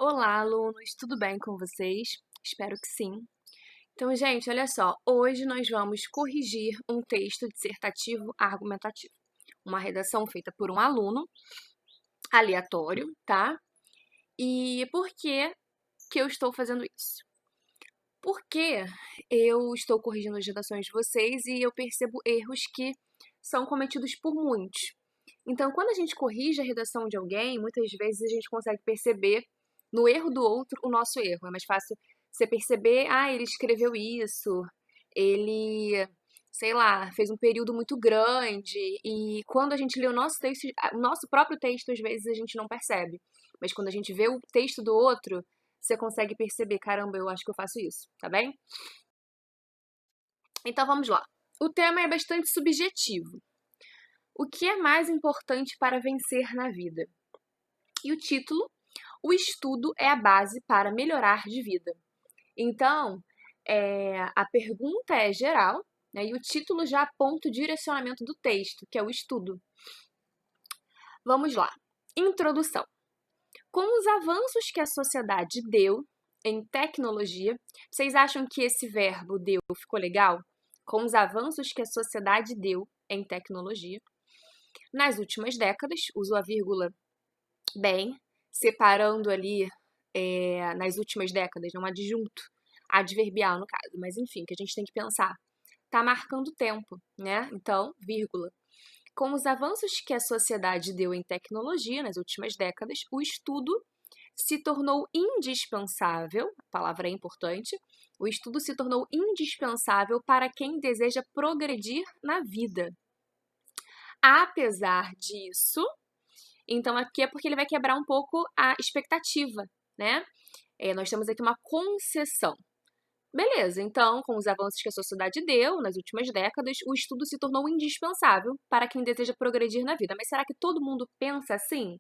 Olá, alunos, tudo bem com vocês? Espero que sim. Então, gente, olha só, hoje nós vamos corrigir um texto dissertativo argumentativo. Uma redação feita por um aluno aleatório, tá? E por que eu estou fazendo isso? Porque eu estou corrigindo as redações de vocês e eu percebo erros que são cometidos por muitos. Então, quando a gente corrige a redação de alguém, muitas vezes a gente consegue perceber no erro do outro o nosso erro. É mais fácil você perceber, ele escreveu isso, ele, sei lá, fez um período muito grande, e quando a gente lê o nosso texto, o nosso próprio texto, às vezes a gente não percebe. Mas quando a gente vê o texto do outro, você consegue perceber, caramba, eu acho que eu faço isso, tá bem? Então vamos lá. O tema é bastante subjetivo. O que é mais importante para vencer na vida? E o título: O estudo é a base para melhorar de vida. Então, a pergunta é geral, né, e o título já aponta o direcionamento do texto, que é o estudo. Vamos lá. Introdução. Com os avanços que a sociedade deu em tecnologia, vocês acham que esse verbo deu ficou legal? Com os avanços que a sociedade deu em tecnologia. Nas últimas décadas, uso a vírgula bem, separando ali nas últimas décadas, não adjunto, adverbial no caso, mas enfim, que a gente tem que pensar. Tá marcando tempo, né? Então, vírgula. Com os avanços que a sociedade deu em tecnologia nas últimas décadas, o estudo se tornou indispensável, a palavra é importante, o estudo se tornou indispensável para quem deseja progredir na vida. Apesar disso, então aqui é porque ele vai quebrar um pouco a expectativa, né? Nós temos aqui uma concessão. Beleza, então, com os avanços que a sociedade deu nas últimas décadas, o estudo se tornou indispensável para quem deseja progredir na vida. Mas será que todo mundo pensa assim?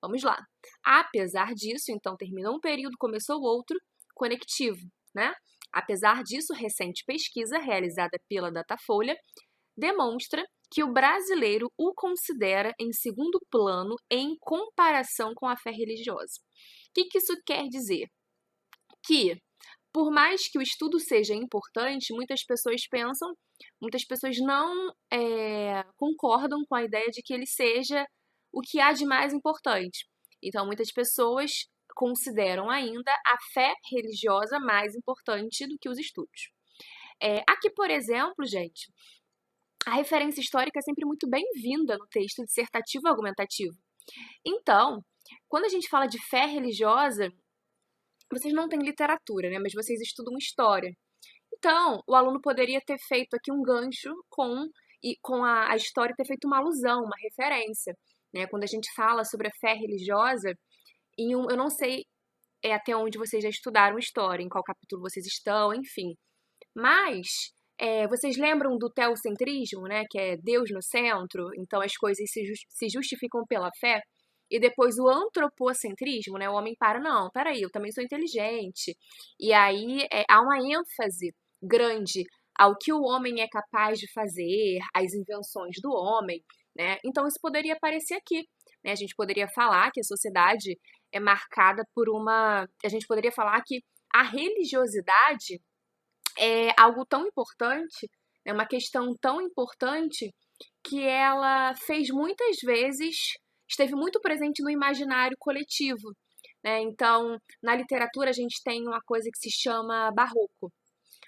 Vamos lá. Apesar disso, então, terminou um período, começou outro, conectivo, né? Apesar disso, recente pesquisa realizada pela Datafolha demonstra que o brasileiro o considera em segundo plano em comparação com a fé religiosa. O que isso quer dizer? Que, por mais que o estudo seja importante, muitas pessoas não concordam com a ideia de que ele seja o que há de mais importante. Então, muitas pessoas consideram ainda a fé religiosa mais importante do que os estudos. Aqui, por exemplo, gente, a referência histórica é sempre muito bem-vinda no texto dissertativo argumentativo. Então, quando a gente fala de fé religiosa, vocês não têm literatura, né? Mas vocês estudam história. Então, o aluno poderia ter feito aqui um gancho com a história, ter feito uma alusão, uma referência. Né? Quando a gente fala sobre a fé religiosa, eu não sei até onde vocês já estudaram história, em qual capítulo vocês estão, enfim. Mas vocês lembram do teocentrismo, né? Que é Deus no centro, então as coisas se justificam pela fé. E depois o antropocentrismo, né? O homem para, não, peraí, eu também sou inteligente. E aí há uma ênfase grande ao que o homem é capaz de fazer, às invenções do homem, né? Então isso poderia aparecer aqui, né? A gente poderia falar que a sociedade é marcada por a gente poderia falar que a religiosidade é algo tão importante, é uma questão tão importante que ela fez muitas vezes, esteve muito presente no imaginário coletivo, né? Então, na literatura a gente tem uma coisa que se chama barroco.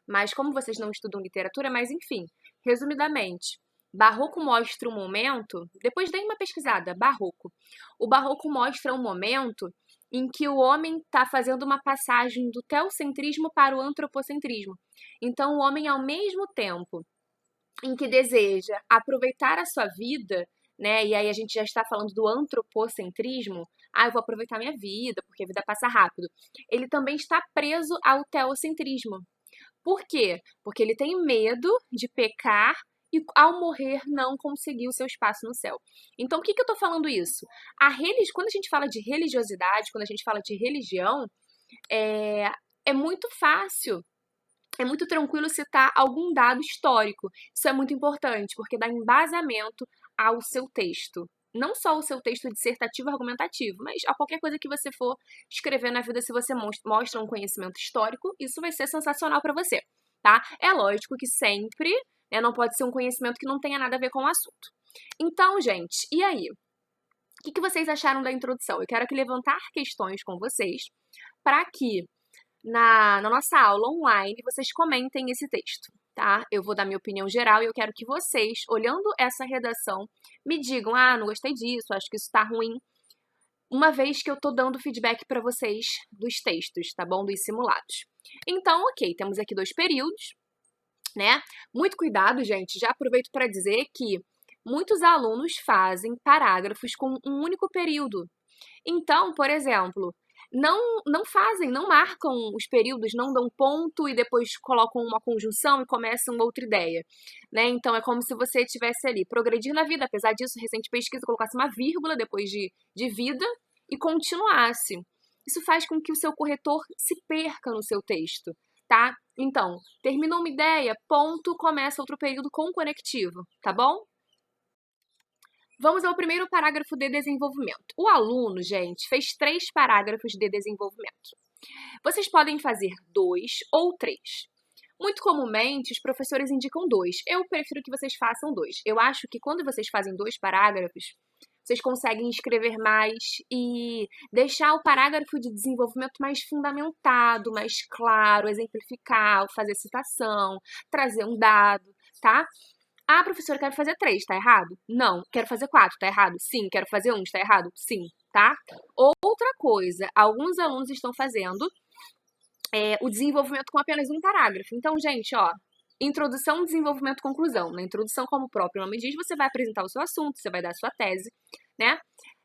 Mas como vocês não estudam literatura, mas enfim, resumidamente, barroco mostra um momento, depois deem uma pesquisada, barroco. O barroco mostra um momento em que o homem está fazendo uma passagem do teocentrismo para o antropocentrismo. Então, o homem, ao mesmo tempo em que deseja aproveitar a sua vida, né? E aí a gente já está falando do antropocentrismo. Eu vou aproveitar minha vida, porque a vida passa rápido. Ele também está preso ao teocentrismo. Por quê? Porque ele tem medo de pecar e, ao morrer, não conseguir o seu espaço no céu. Então, por que eu estou falando isso? Quando a gente fala de religiosidade, quando a gente fala de religião, é muito fácil, é muito tranquilo citar algum dado histórico. Isso é muito importante, porque dá embasamento ao seu texto, não só o seu texto dissertativo argumentativo, mas a qualquer coisa que você for escrever na vida, se você mostra um conhecimento histórico, isso vai ser sensacional para você, tá? É lógico que sempre, né, não pode ser um conhecimento que não tenha nada a ver com o assunto. Então, gente, e aí? O que vocês acharam da introdução? Eu quero aqui levantar questões com vocês para que na nossa aula online vocês comentem esse texto, tá? Eu vou dar minha opinião geral e eu quero que vocês, olhando essa redação, me digam, ah, não gostei disso, acho que isso tá ruim, uma vez que eu tô dando feedback para vocês dos textos, tá bom? Dos simulados. Então, ok, temos aqui 2 períodos, né? Muito cuidado, gente, já aproveito para dizer que muitos alunos fazem parágrafos com um único período. Então, por exemplo, não marcam os períodos, não dão ponto e depois colocam uma conjunção e começam outra ideia, né? Então, é como se você tivesse ali progredir na vida, apesar disso, recente pesquisa colocasse uma vírgula depois de vida e continuasse. Isso faz com que o seu corretor se perca no seu texto, tá? Então, terminou uma ideia, ponto, começa outro período com conectivo, tá bom? Vamos ao primeiro parágrafo de desenvolvimento. O aluno, gente, fez 3 parágrafos de desenvolvimento. Vocês podem fazer 2 ou 3. Muito comumente, os professores indicam 2. Eu prefiro que vocês façam 2. Eu acho que quando vocês fazem 2 parágrafos, vocês conseguem escrever mais e deixar o parágrafo de desenvolvimento mais fundamentado, mais claro, exemplificar, fazer citação, trazer um dado, tá? Ah, professora, quero fazer 3, tá errado? Não. Quero fazer 4, tá errado? Sim. Quero fazer 1, tá errado? Sim, tá? Outra coisa, alguns alunos estão fazendo o desenvolvimento com apenas um parágrafo. Então, gente, ó, introdução, desenvolvimento, conclusão. Na introdução, como o próprio nome diz, você vai apresentar o seu assunto, você vai dar a sua tese, né?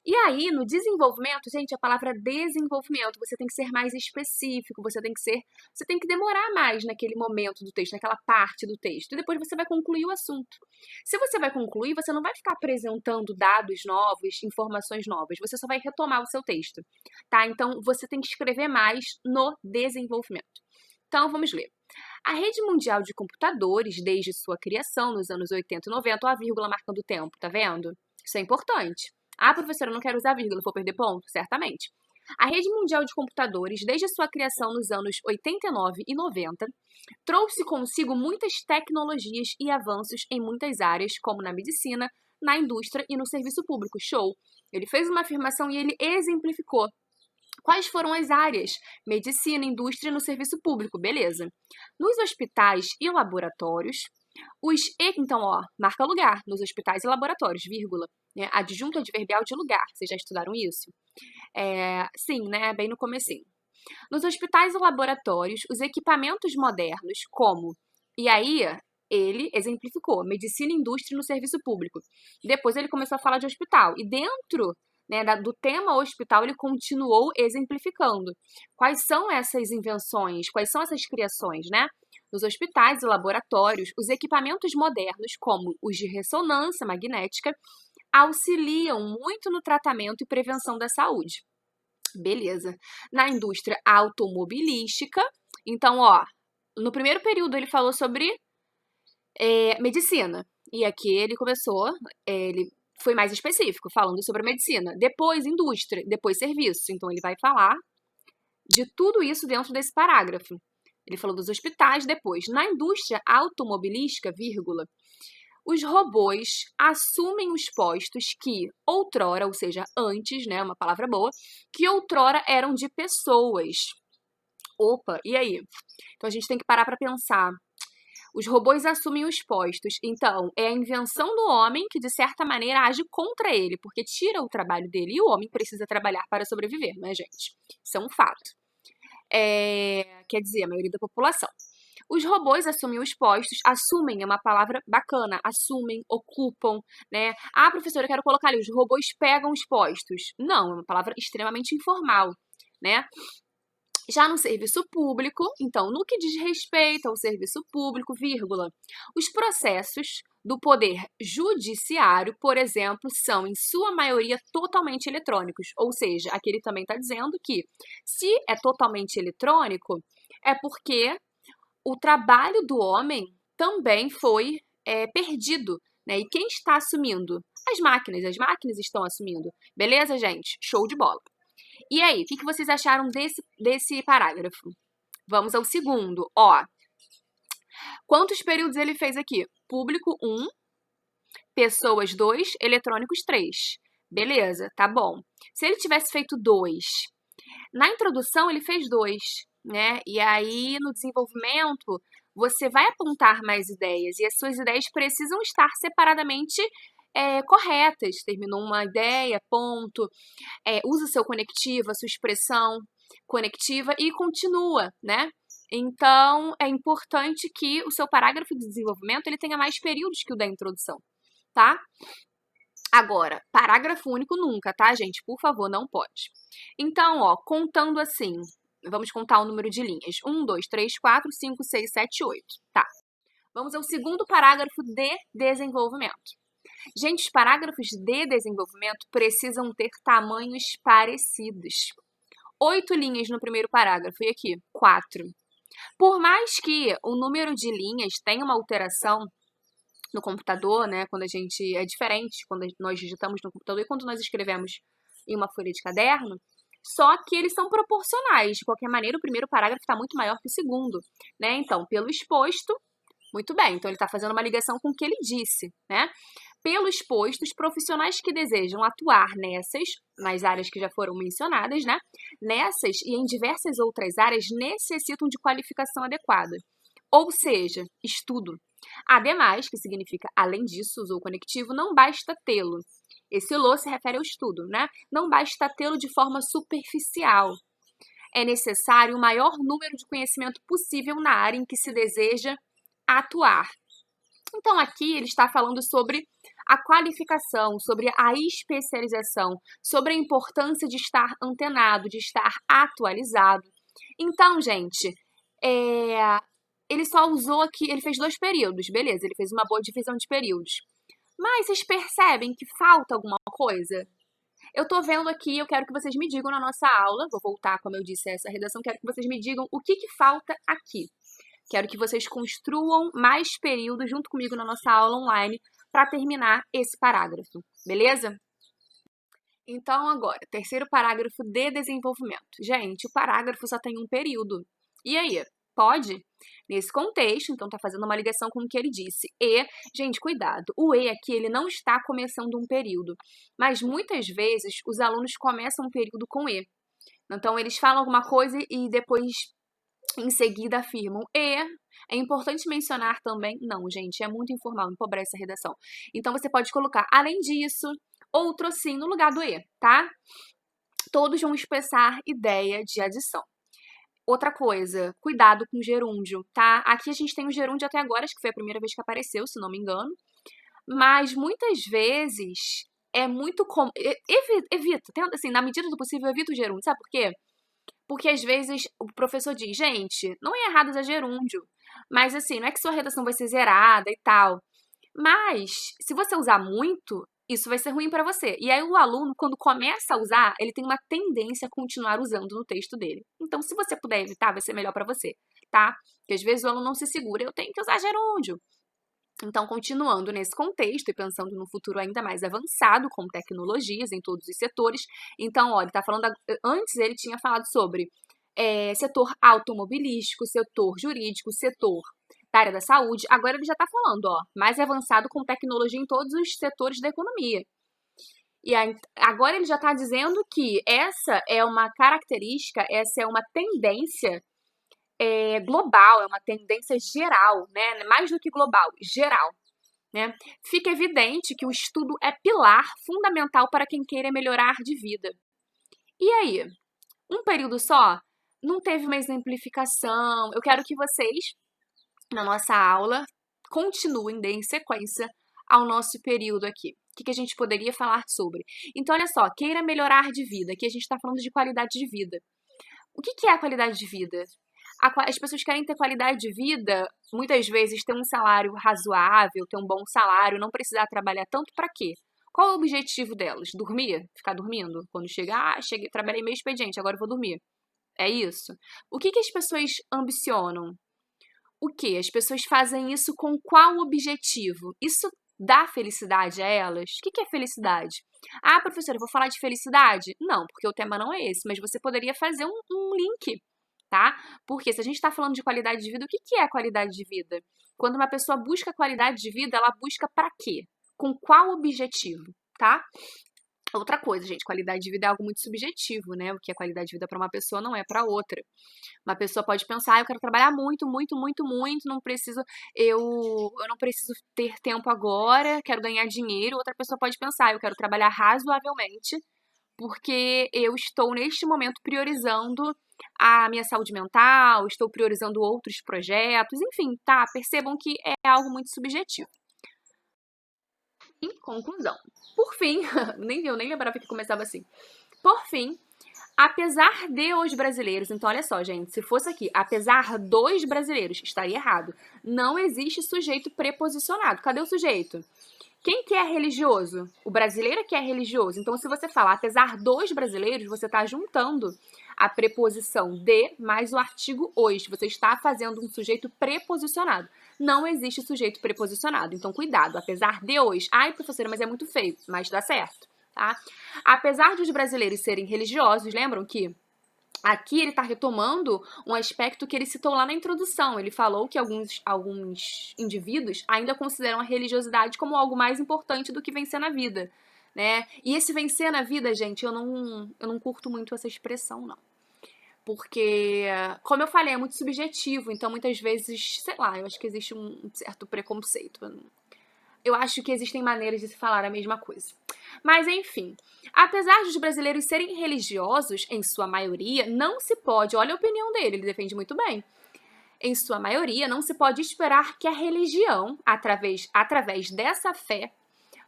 E aí, no desenvolvimento, gente, a palavra desenvolvimento, você tem que ser mais específico, você tem que demorar mais naquele momento do texto, naquela parte do texto, e depois você vai concluir o assunto. Se você vai concluir, você não vai ficar apresentando dados novos, informações novas, você só vai retomar o seu texto, tá? Então, você tem que escrever mais no desenvolvimento. Então, vamos ler. A rede mundial de computadores, desde sua criação nos anos 80 e 90, ó a vírgula marcando o tempo, tá vendo? Isso é importante. Ah, professora, eu não quero usar vírgula, vou perder ponto? Certamente. A rede mundial de computadores, desde sua criação nos anos 89 e 90, trouxe consigo muitas tecnologias e avanços em muitas áreas, como na medicina, na indústria e no serviço público. Show! Ele fez uma afirmação e ele exemplificou. Quais foram as áreas? Medicina, indústria e no serviço público, beleza. Nos hospitais e laboratórios, então, ó, marca lugar, nos hospitais e laboratórios, vírgula, né? Adjunto adverbial de lugar, vocês já estudaram isso? Sim, né, bem no comecinho. Nos hospitais e laboratórios, os equipamentos modernos, como, e aí ele exemplificou, medicina, indústria e no serviço público. Depois ele começou a falar de hospital, e dentro, né, do tema hospital, ele continuou exemplificando. Quais são essas invenções, quais são essas criações, né? Nos hospitais e laboratórios, os equipamentos modernos, como os de ressonância magnética, auxiliam muito no tratamento e prevenção da saúde. Beleza. Na indústria automobilística, então, ó, no primeiro período ele falou sobre medicina. E aqui ele começou, ele foi mais específico, falando sobre a medicina. Depois, indústria, depois serviço. Então, ele vai falar de tudo isso dentro desse parágrafo. Ele falou dos hospitais depois. Na indústria automobilística, vírgula, os robôs assumem os postos que outrora, ou seja, antes, né, uma palavra boa, que outrora eram de pessoas. Opa, e aí? Então, a gente tem que parar para pensar. Os robôs assumem os postos. Então, é a invenção do homem que, de certa maneira, age contra ele, porque tira o trabalho dele. E o homem precisa trabalhar para sobreviver, não é, gente? Isso é um fato. Quer dizer, a maioria da população. Os robôs assumem os postos. Assumem é uma palavra bacana. Assumem, ocupam, né? Ah, professora, eu quero colocar ali, os robôs pegam os postos. Não, é uma palavra extremamente informal, né? Já no serviço público, então, no que diz respeito ao serviço público, vírgula, os processos do poder judiciário, por exemplo, são, em sua maioria, totalmente eletrônicos. Ou seja, aqui ele também está dizendo que, se é totalmente eletrônico, é porque o trabalho do homem também foi perdido, né? E quem está assumindo As máquinas estão assumindo. Beleza, gente? Show de bola. E aí, o que vocês acharam desse parágrafo? Vamos ao segundo. Ó, quantos períodos ele fez aqui? Público 1, pessoas 2, eletrônicos 3. Beleza, tá bom. Se ele tivesse feito 2, na introdução ele fez 2, né? E aí no desenvolvimento você vai apontar mais ideias e as suas ideias precisam estar separadamente corretas. Terminou uma ideia, ponto. Usa o seu conectivo, a sua expressão conectiva e continua, né? Então, é importante que o seu parágrafo de desenvolvimento ele tenha mais períodos que o da introdução, tá? Agora, parágrafo único nunca, tá, gente? Por favor, não pode. Então, ó, contando assim, vamos contar o número de linhas. 1, 2, 3, 4, 5, 6, 7, 8. Tá. Vamos ao segundo parágrafo de desenvolvimento. Gente, os parágrafos de desenvolvimento precisam ter tamanhos parecidos. 8 linhas no primeiro parágrafo e aqui, 4. Por mais que o número de linhas tenha uma alteração no computador, né, quando a gente é diferente, quando nós digitamos no computador e quando nós escrevemos em uma folha de caderno, só que eles são proporcionais. De qualquer maneira, o primeiro parágrafo está muito maior que o segundo, né? Então, pelo exposto, muito bem. Então, ele está fazendo uma ligação com o que ele disse, né? Pelo exposto, os profissionais que desejam atuar nas áreas que já foram mencionadas, né? Nessas e em diversas outras áreas necessitam de qualificação adequada. Ou seja, estudo. Ademais, que significa além disso, usou o conectivo, não basta tê-lo. Esse lo se refere ao estudo, né? Não basta tê-lo de forma superficial. É necessário o maior número de conhecimento possível na área em que se deseja atuar. Então, aqui ele está falando sobre a qualificação, sobre a especialização, sobre a importância de estar antenado, de estar atualizado. Então, gente, ele só usou aqui, ele fez 2 períodos, beleza, ele fez uma boa divisão de períodos. Mas vocês percebem que falta alguma coisa? Eu tô vendo aqui, eu quero que vocês me digam na nossa aula, vou voltar, como eu disse, a essa redação, quero que vocês me digam o que falta aqui. Quero que vocês construam mais períodos junto comigo na nossa aula online para terminar esse parágrafo, beleza? Então, agora, terceiro parágrafo de desenvolvimento. Gente, o parágrafo só tem um período. E aí? Pode? Nesse contexto, então tá fazendo uma ligação com o que ele disse. E, gente, cuidado, o e aqui ele não está começando um período, mas muitas vezes os alunos começam um período com e. Então eles falam alguma coisa e depois em seguida afirmam e. É importante mencionar também, não, gente, é muito informal, empobrece a redação. Então você pode colocar além disso, outro sim no lugar do e, tá? Todos vão expressar ideia de adição. Outra coisa, cuidado com o gerúndio, tá? Aqui a gente tem o gerúndio até agora, acho que foi a primeira vez que apareceu, se não me engano. Mas muitas vezes é muito comum. Evita, tenta, assim, na medida do possível, evita o gerúndio. Sabe por quê? Porque às vezes o professor diz, gente, não é errado usar gerúndio. Mas assim, não é que sua redação vai ser zerada e tal. Mas, se você usar muito, isso vai ser ruim para você. E aí o aluno, quando começa a usar, ele tem uma tendência a continuar usando no texto dele. Então, se você puder evitar, vai ser melhor para você, tá? Porque às vezes o aluno não se segura, eu tenho que usar gerúndio. Então, continuando nesse contexto e pensando no futuro ainda mais avançado, com tecnologias em todos os setores. Então, olha, ele tá falando, antes ele tinha falado sobre setor automobilístico, setor jurídico, setor da área da saúde. Agora ele já está falando, ó, mais avançado com tecnologia em todos os setores da economia. E aí, agora ele já está dizendo que essa é uma característica, essa é uma tendência global, é uma tendência geral, né? Mais do que global, geral. Né? Fica evidente que o estudo é pilar fundamental para quem queira melhorar de vida. E aí? Um período só? Não teve uma exemplificação. Eu quero que vocês, na nossa aula, continuem, deem sequência ao nosso período aqui. O que a gente poderia falar sobre? Então, olha só, queira melhorar de vida. Aqui a gente está falando de qualidade de vida. O que é a qualidade de vida? As pessoas querem ter qualidade de vida, muitas vezes ter um salário razoável, ter um bom salário, não precisar trabalhar tanto para quê? Qual é o objetivo delas? Dormir? Ficar dormindo? Quando chegar, cheguei, trabalhei meio expediente, agora eu vou dormir. É isso? O que as pessoas ambicionam? O que? As pessoas fazem isso com qual objetivo? Isso dá felicidade a elas? O que é felicidade? Ah, professora, eu vou falar de felicidade? Não, porque o tema não é esse, mas você poderia fazer um link, tá? Porque se a gente está falando de qualidade de vida, o que é a qualidade de vida? Quando uma pessoa busca qualidade de vida, ela busca para quê? Com qual objetivo, tá? Outra coisa, gente, qualidade de vida é algo muito subjetivo, né? O que é qualidade de vida para uma pessoa não é para outra. Uma pessoa pode pensar, eu quero trabalhar muito, muito, muito, muito, não preciso, eu não preciso ter tempo agora, quero ganhar dinheiro. Outra pessoa pode pensar, eu quero trabalhar razoavelmente, porque eu estou neste momento priorizando a minha saúde mental, estou priorizando outros projetos, enfim, tá? Percebam que é algo muito subjetivo. Em conclusão, por fim, eu nem lembrava que começava assim. Por fim, apesar de os brasileiros, então olha só, gente, se fosse aqui, apesar dos brasileiros, estaria errado. Não existe sujeito preposicionado. Cadê o sujeito? Quem que é religioso? O brasileiro é que é religioso. Então, se você falar apesar dos brasileiros, você está juntando a preposição de mais o artigo os. Você está fazendo um sujeito preposicionado. Não existe sujeito preposicionado. Então, cuidado. Apesar de os. Ai, professora, mas é muito feio. Mas dá certo, tá? Apesar de os brasileiros serem religiosos, lembram que aqui ele está retomando um aspecto que ele citou lá na introdução. Ele falou que alguns indivíduos ainda consideram a religiosidade como algo mais importante do que vencer na vida, né? E esse vencer na vida, gente, eu não curto muito essa expressão, não. Porque, como eu falei, é muito subjetivo, então muitas vezes, sei lá, eu acho que existe um certo preconceito. Eu acho que existem maneiras de se falar a mesma coisa. Mas, enfim, apesar dos brasileiros serem religiosos, em sua maioria, não se pode, olha a opinião dele, ele defende muito bem. Em sua maioria, não se pode esperar que a religião, através dessa fé,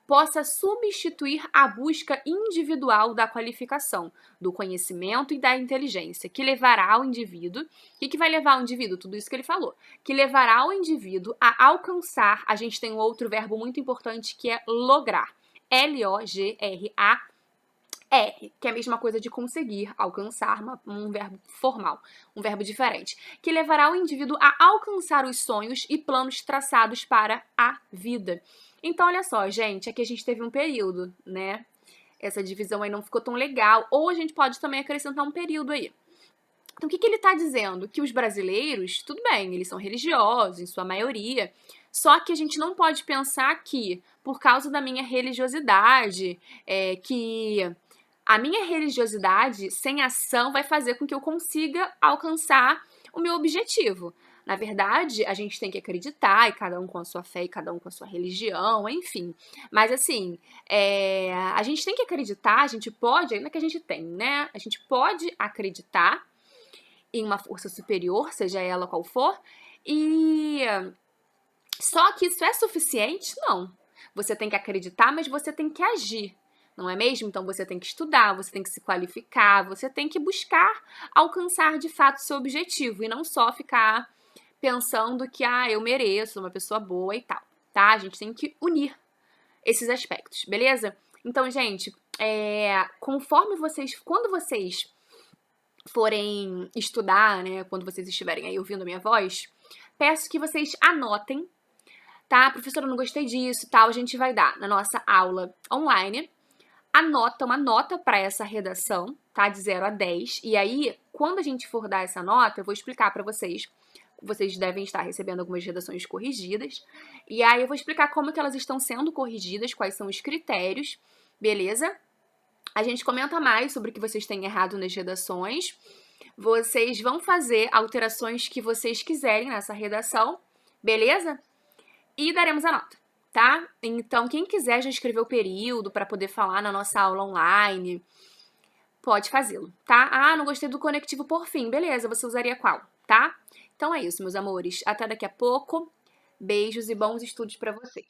possa substituir a busca individual da qualificação, do conhecimento e da inteligência, que levará ao indivíduo. O que vai levar o indivíduo? Tudo isso que ele falou. Que levará o indivíduo a alcançar. A gente tem um outro verbo muito importante que é lograr. L-O-G-R-A-R, que é a mesma coisa de conseguir, alcançar, um verbo formal, um verbo diferente, que levará o indivíduo a alcançar os sonhos e planos traçados para a vida. Então, olha só, gente, aqui a gente teve um período, né? Essa divisão aí não ficou tão legal, ou a gente pode também acrescentar um período aí. Então, o que ele está dizendo? Que os brasileiros, tudo bem, eles são religiosos, em sua maioria, só que a gente não pode pensar que, por causa da minha religiosidade, que a minha religiosidade sem ação vai fazer com que eu consiga alcançar o meu objetivo. Na verdade, a gente tem que acreditar, e cada um com a sua fé, e cada um com a sua religião, enfim. Mas assim, a gente tem que acreditar, a gente pode, ainda que a gente tem, né? A gente pode acreditar em uma força superior, seja ela qual for, e só que isso é suficiente? Não. Você tem que acreditar, mas você tem que agir, não é mesmo? Então você tem que estudar, você tem que se qualificar, você tem que buscar alcançar de fato seu objetivo e não só ficar pensando que eu mereço, sou uma pessoa boa e tal, tá? A gente tem que unir esses aspectos, beleza? Então, gente, quando vocês forem estudar, né, quando vocês estiverem aí ouvindo a minha voz, peço que vocês anotem, tá? Professora, eu não gostei disso, tal, a gente vai dar na nossa aula online, uma nota para essa redação, tá? De 0 a 10, e aí, quando a gente for dar essa nota, eu vou explicar para vocês. Vocês devem estar recebendo algumas redações corrigidas, e aí eu vou explicar como que elas estão sendo corrigidas, quais são os critérios, beleza? A gente comenta mais sobre o que vocês têm errado nas redações. Vocês vão fazer alterações que vocês quiserem nessa redação, beleza? E daremos a nota, tá? Então, quem quiser já escrever o período para poder falar na nossa aula online, pode fazê-lo, tá? Ah, não gostei do conectivo por fim. Beleza, você usaria qual, tá? Então é isso, meus amores. Até daqui a pouco. Beijos e bons estudos para vocês.